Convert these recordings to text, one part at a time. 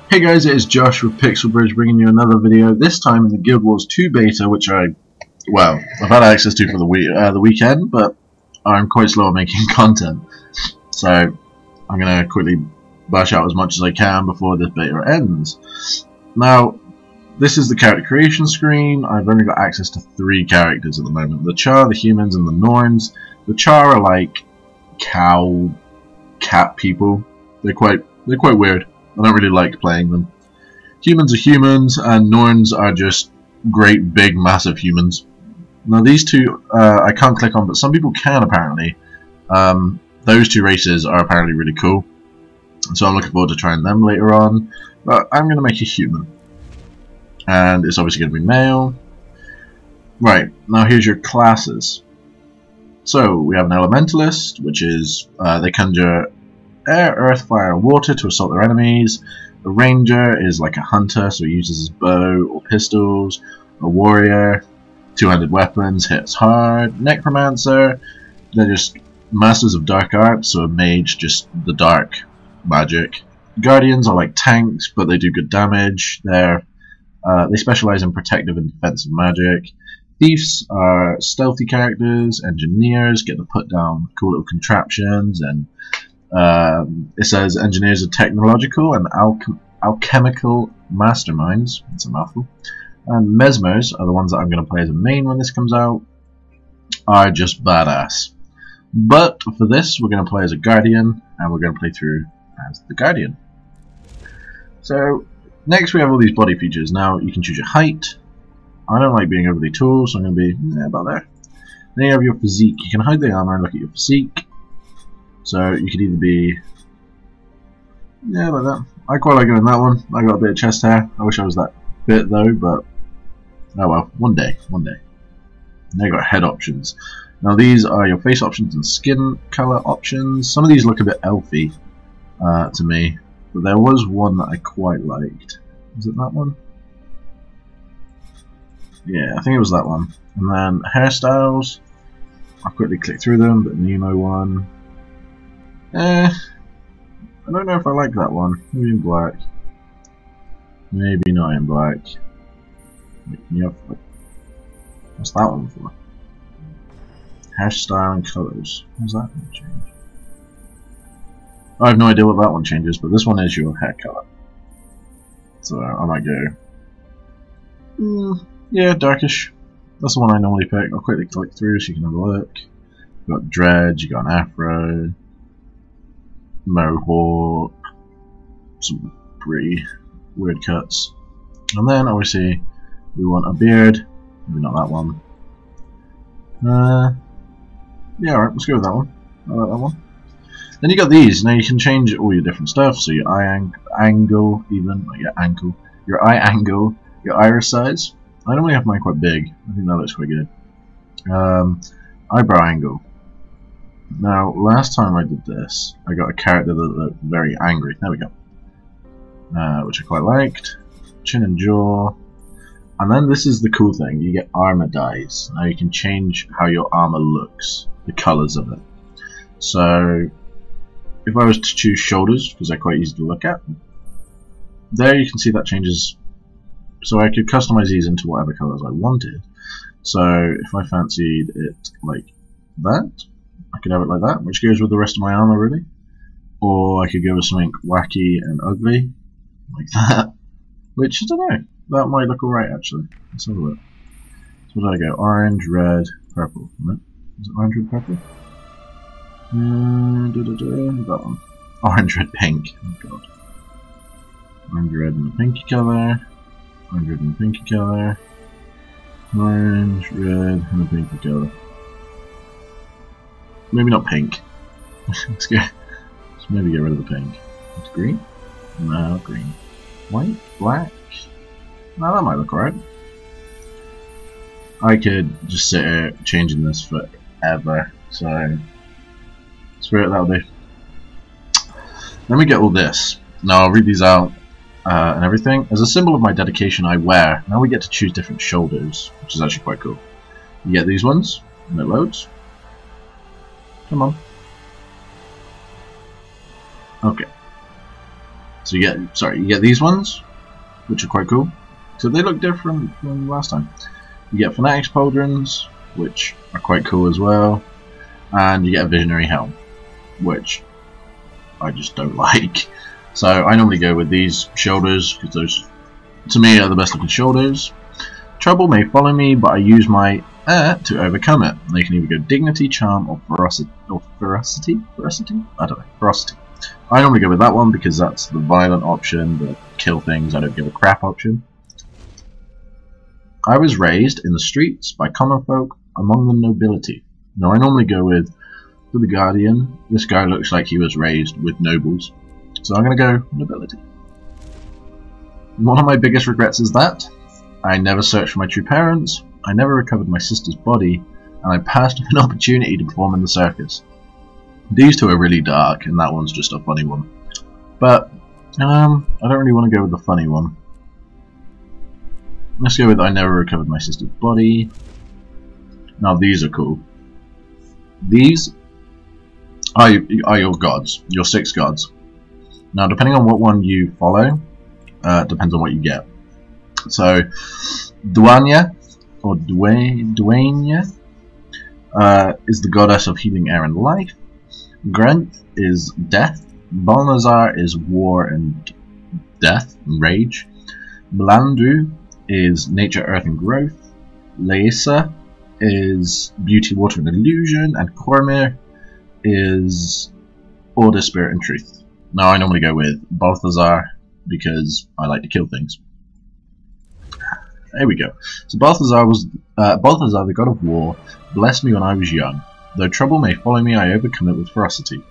Hey guys, it is Josh with Pixelbridge bringing you another video, this time in the Guild Wars 2 beta, which I've had access to for the weekend, but I'm quite slow at making content. So I'm going to quickly bash out as much as I can before this beta ends. Now, this is the character creation screen. I've only got access to 3 characters at the moment. The Char, the humans, and the Norns. The Char are like cat people. They're quite weird. I don't really like playing them. Humans are humans, and Norns are just great, big, massive humans. Now these two I can't click on, but some people can apparently. Those two races are apparently really cool, so I'm looking forward to trying them later on. But I'm going to make a human, and it's obviously going to be male. Right, now here's your classes. So we have an elementalist, which is they conjure air, earth, fire, and water to assault their enemies. A ranger is like a hunter, so he uses his bow or pistols. A warrior, two-handed weapons, hits hard. Necromancer, they're just masters of dark arts, so a mage, just the dark magic. Guardians are like tanks, but they do good damage. They specialize in protective and defensive magic. Thieves are stealthy characters. Engineers get to put down cool little contraptions, and it says engineers are technological and alchemical masterminds. That's a mouthful. And mesmers are the ones that I'm going to play as a main when this comes out. Are just badass. But for this, we're going to play as a guardian, and we're going to play through as the guardian. So next we have all these body features. Now you can choose your height. I don't like being overly tall, so I'm going to be about there. Then you have your physique. You can hide the armor and look at your physique. So you could either be, like that. I quite like doing that one. I got a bit of chest hair. I wish I was that bit though, but oh well. One day. And then you got head options. Now these are your face options and skin color options. Some of these look a bit elfy to me, but there was one that I quite liked. Was it that one? Yeah, I think it was that one. And then hairstyles. I'll quickly click through them. But Nemo one. I don't know if I like that one. Maybe in black. Maybe not in black. What's that one for? Hairstyle and colours. What's that going to change? I have no idea what that one changes, but this one is your hair colour. So I might go. Yeah, darkish. That's the one I normally pick. I'll quickly click through so you can have a look. You got dreads, you got an afro. Mohawk, some pretty weird cuts, and then obviously we want a beard. Maybe not that one. Yeah, alright, let's go with that one. I like that one. Then you got these. Now you can change all your different stuff. So your eye angle, even like your ankle, your eye angle, your iris size. I normally have mine quite big. I think that looks quite good. Eyebrow angle. Now, last time I did this, I got a character that looked very angry. There we go. Which I quite liked. Chin and jaw. And then this is the cool thing. You get armor dyes. Now you can change how your armor looks. The colors of it. So, if I was to choose shoulders, because they're quite easy to look at, there you can see that changes. So I could customize these into whatever colors I wanted. So, if I fancied it like that, I could have it like that, which goes with the rest of my armor really. Or I could go with something wacky and ugly, like that. Which, I don't know, that might look alright actually. Let's have a look. So what did I go? Orange, red, purple. Is it orange, red, purple? That one. Orange, red, pink. Oh god. Orange, red, and a pinky colour. Orange, red, and a pinky colour. Orange, red, and a pinky colour. Maybe not pink. Let's maybe get rid of the pink. It's green? No, green. White? Black? No, that might look alright. I could just sit here changing this forever. So, screw it, that'll do. Then we get all this. Now I'll read these out and everything. As a symbol of my dedication, I wear. Now we get to choose different shoulders, which is actually quite cool. You get these ones, and it loads. Come on. Okay. So you get these ones, which are quite cool. So they look different from last time. You get Fanatics Pauldrons, which are quite cool as well, and you get a Visionary Helm, which I just don't like. So I normally go with these shoulders because those, to me, are the best looking shoulders. Trouble may follow me, but I use my to overcome it. They can either go Dignity, Charm, or Ferocity. I don't know. Ferocity. I normally go with that one because that's the violent option, the kill things. I don't give a crap option. I was raised in the streets by common folk among the nobility. Now I normally go with the Guardian. This guy looks like he was raised with nobles, so I'm going to go nobility. One of my biggest regrets is that I never searched for my true parents, I never recovered my sister's body, and I passed up an opportunity to perform in the circus. These two are really dark, and that one's just a funny one. But I don't really want to go with the funny one. Let's go with I never recovered my sister's body. Now these are cool. These are your gods, your 6 gods. Now depending on what one you follow, depends on what you get. So Duanya, or Duanya, is the goddess of healing air and life. Grenth is death. Balnazar is war and death and rage. Melandru is nature, earth and growth. Laesa is beauty, water and illusion. And Cormyr is order, spirit and truth. Now I normally go with Balthazar because I like to kill things. There we go. So Balthazar, the god of war, blessed me when I was young. Though trouble may follow me, I overcome it with ferocity.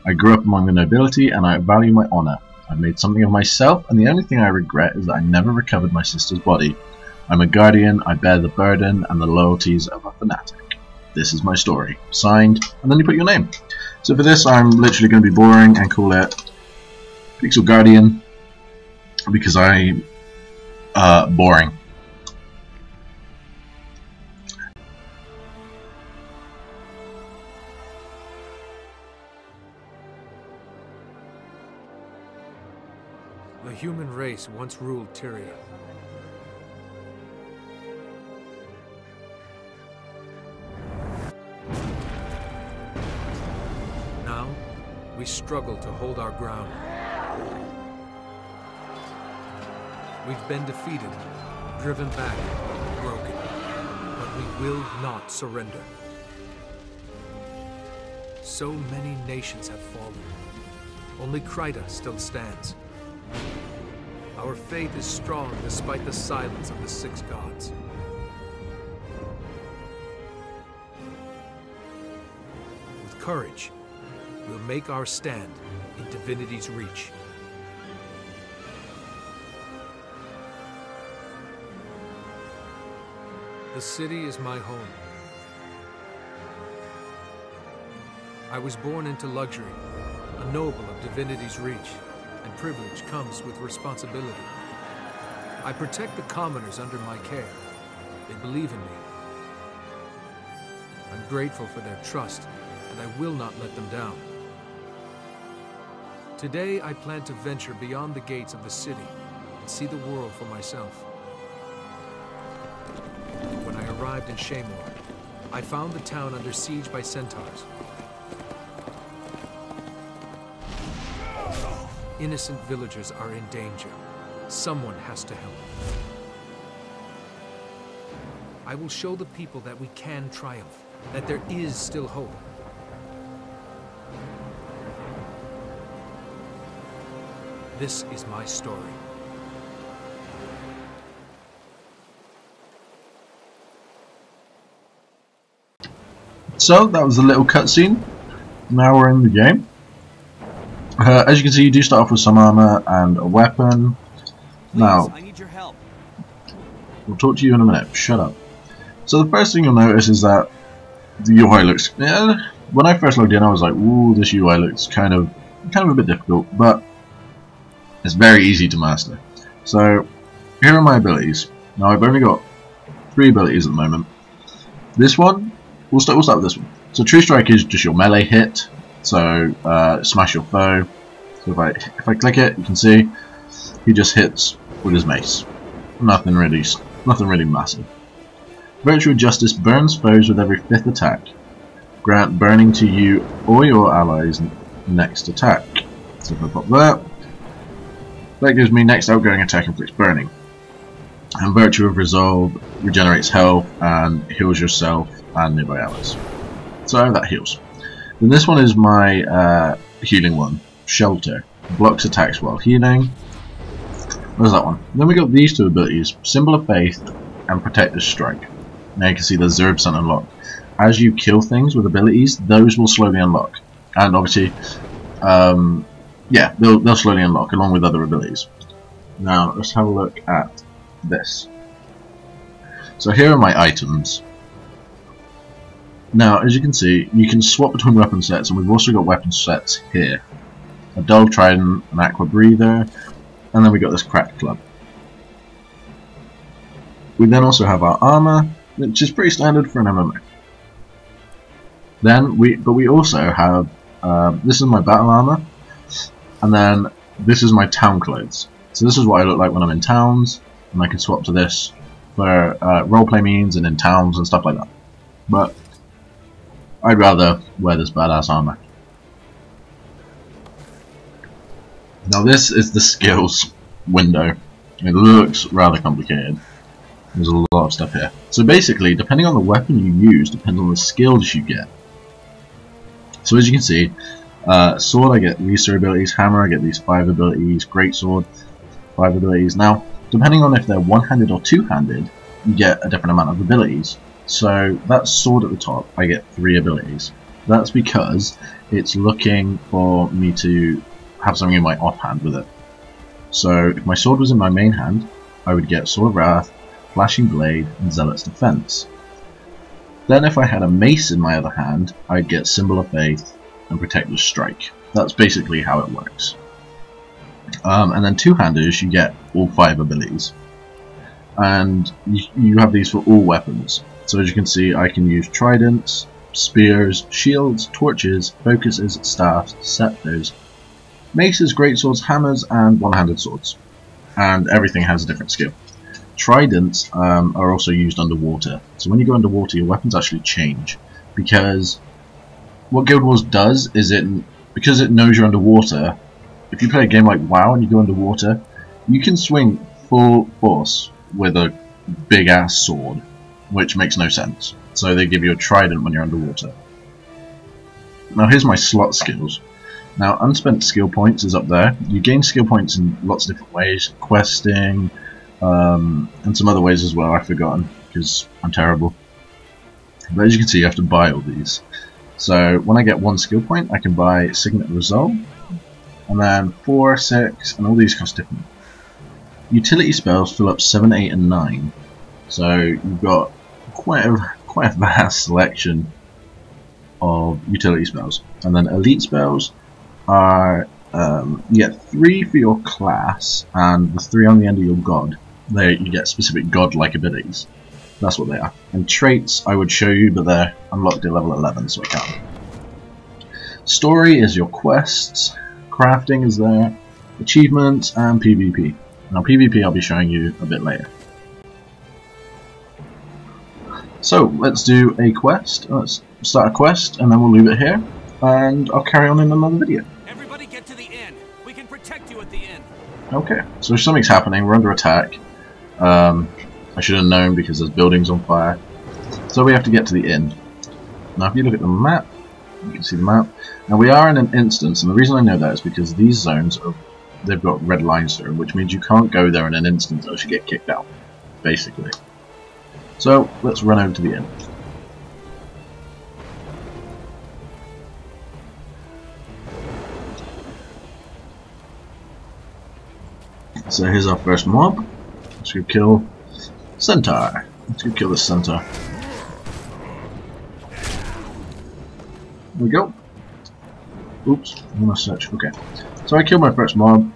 I grew up among the nobility, and I value my honour. I've made something of myself, and the only thing I regret is that I never recovered my sister's body. I'm a guardian, I bear the burden and the loyalties of a fanatic. This is my story. Signed, and then you put your name. So for this, I'm literally going to be boring and call it Pixel Guardian, because I'm boring. The human race once ruled Tyria. Now, we struggle to hold our ground. We've been defeated, driven back, broken, but we will not surrender. So many nations have fallen. Only Kryta still stands. Our faith is strong despite the silence of the 6 gods. With courage, we'll make our stand in Divinity's reach. The city is my home. I was born into luxury, a noble of Divinity's reach. And privilege comes with responsibility. I protect the commoners under my care. They believe in me. I'm grateful for their trust, and I will not let them down. Today, I plan to venture beyond the gates of the city and see the world for myself. When I arrived in Shaemor, I found the town under siege by centaurs. Innocent villagers are in danger. Someone has to help. I will show the people that we can triumph, that there is still hope. This is my story. So that was a little cutscene. Now we're in the game. As you can see, you do start off with some armor and a weapon. Now, I need your help. We'll talk to you in a minute. Shut up. So the first thing you'll notice is that the UI looks. When I first logged in, I was like, "Ooh, this UI looks kind of a bit difficult," but it's very easy to master. So here are my abilities. Now I've only got 3 abilities at the moment. This one, we'll start with this one. So True Strike is just your melee hit. So smash your foe. So if I click it, you can see he just hits with his mace. Nothing really massive. Virtual Justice burns foes with every 5th attack. Grant burning to you or your allies next attack. So if I pop that gives me next outgoing attack inflicts burning. And Virtue of Resolve regenerates health and heals yourself and nearby allies. So that heals. Then this one is my healing one. Shelter. Blocks attacks while healing. There's that one. Then we got these two abilities. Symbol of Faith and Protector's Strike. Now you can see there's 0% unlocked. As you kill things with abilities, those will slowly unlock. And obviously, yeah, they'll slowly unlock along with other abilities. Now let's have a look at this. So here are my items. Now as you can see, you can swap between weapon sets, and we've also got weapon sets here. A dull trident, an aqua breather, and then we got this cracked club. We then also have our armor, which is pretty standard for an MMA. Then we also have this is my battle armor, and then this is my town clothes. So this is what I look like when I'm in towns, and I can swap to this for roleplay means and in towns and stuff like that. But I'd rather wear this badass armor. Now this is the skills window. It looks rather complicated. There's a lot of stuff here. So basically, depending on the weapon you use, depends on the skills you get. So as you can see, sword I get these 3 abilities, hammer I get these 5 abilities, greatsword 5 abilities. Now, depending on if they're one-handed or two-handed, you get a different amount of abilities. So that sword at the top, I get 3 abilities. That's because it's looking for me to have something in my offhand with it. So if my sword was in my main hand, I would get Sword of Wrath, Flashing Blade, and Zealot's Defense. Then if I had a mace in my other hand, I'd get Symbol of Faith and Protector's Strike. That's basically how it works. And then two-handers, you get all 5 abilities. And you have these for all weapons. So as you can see, I can use tridents, spears, shields, torches, focuses, staffs, scepters, maces, greatswords, hammers, and one-handed swords. And everything has a different skill. Tridents are also used underwater. So when you go underwater, your weapons actually change. Because what Guild Wars does is because it knows you're underwater, if you play a game like WoW and you go underwater, you can swing full force with a big ass sword, which makes no sense. So they give you a trident when you're underwater. Now here's my slot skills. Now unspent skill points is up there. You gain skill points in lots of different ways, questing, and some other ways as well. I've forgotten because I'm terrible. But as you can see, you have to buy all these. So when I get 1 skill point, I can buy Signet Resolve, and then 4, 6, and all these cost different. Utility spells fill up 7, 8, and 9. So you've got quite a vast selection of utility spells. And then elite spells are you get 3 for your class, and the 3 on the end of your god. There you get specific god-like abilities. That's what they are. And traits I would show you, but they're unlocked at level 11, so I can't. Story is your quests. Crafting is there. Achievements and PvP. Now PvP I'll be showing you a bit later. So let's do a quest. Let's start a quest, and then we'll leave it here, and I'll carry on in another video. Everybody get to the inn. We can protect you at the inn. Okay, so something's happening. We're under attack. I should have known because there's buildings on fire. So we have to get to the inn. Now if you look at the map, you can see the map. Now we are in an instance, and the reason I know that is because these zones they've got red lines through them, which means you can't go there in an instant else you get kicked out, basically. So let's run over to the inn. So here's our first mob. Let's go kill Centaur. Let's go kill this Centaur. There we go. Oops, I'm gonna search. Okay. So I killed my first mob.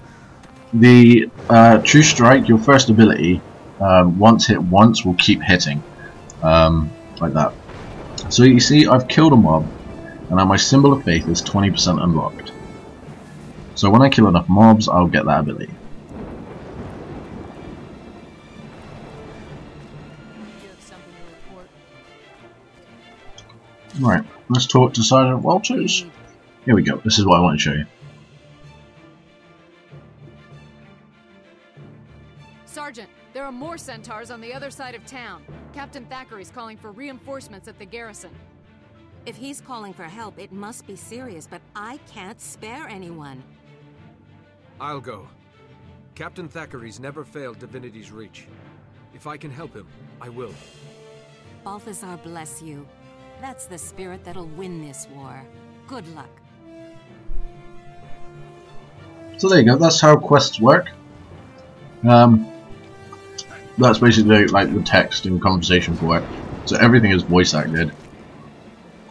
The True Strike, your first ability, once hit once, will keep hitting. Like that. So you see, I've killed a mob, and now my Symbol of Faith is 20% unlocked. So when I kill enough mobs, I'll get that ability. Right, let's talk to Sergeant Walters. Here we go, this is what I want to show you. Sergeant, there are more centaurs on the other side of town. Captain Thackeray's calling for reinforcements at the garrison. If he's calling for help, it must be serious, but I can't spare anyone. I'll go. Captain Thackeray's never failed Divinity's Reach. If I can help him, I will. Balthazar bless you. That's the spirit that'll win this war. Good luck. So there you go, that's how quests work. That's basically like the text and conversation for it. So everything is voice acted,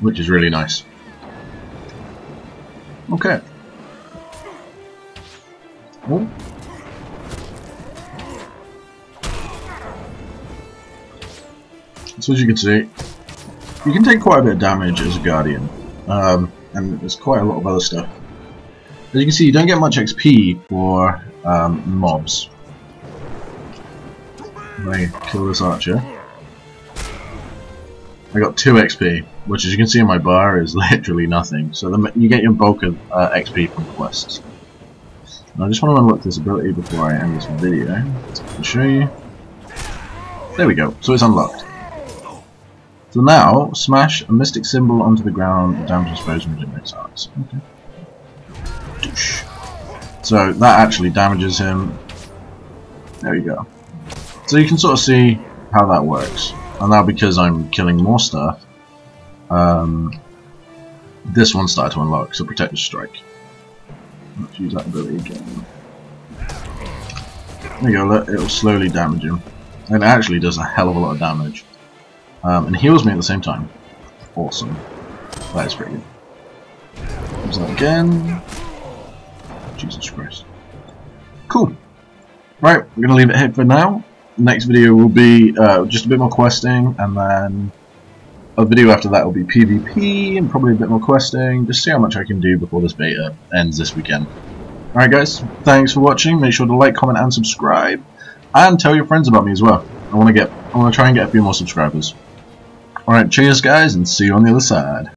which is really nice. Okay. Oh. So as you can see, you can take quite a bit of damage as a Guardian, and there's quite a lot of other stuff. As you can see, you don't get much XP for mobs. I kill this archer. I got 2 XP, which as you can see in my bar is literally nothing. So you get your bulk of XP from quests. Now I just want to unlock this ability before I end this video. I'll show you. There we go, so it's unlocked. So now, smash a mystic symbol onto the ground and damages foes and regenerates hearts. Okay. So that actually damages him. There we go. So you can sort of see how that works. And now because I'm killing more stuff, this one started to unlock, so Protective Strike. Let's use that ability again. There you go, it'll slowly damage him. And it actually does a hell of a lot of damage. And heals me at the same time. Awesome. That is pretty good. Use that again. Jesus Christ. Cool. Right, we're going to leave it here for now. Next video will be just a bit more questing, and then a video after that will be PvP and probably a bit more questing. Just see how much I can do before this beta ends this weekend. Alright guys, thanks for watching. Make sure to like, comment and subscribe. And tell your friends about me as well. I want to try and get a few more subscribers. Alright, cheers guys, and see you on the other side.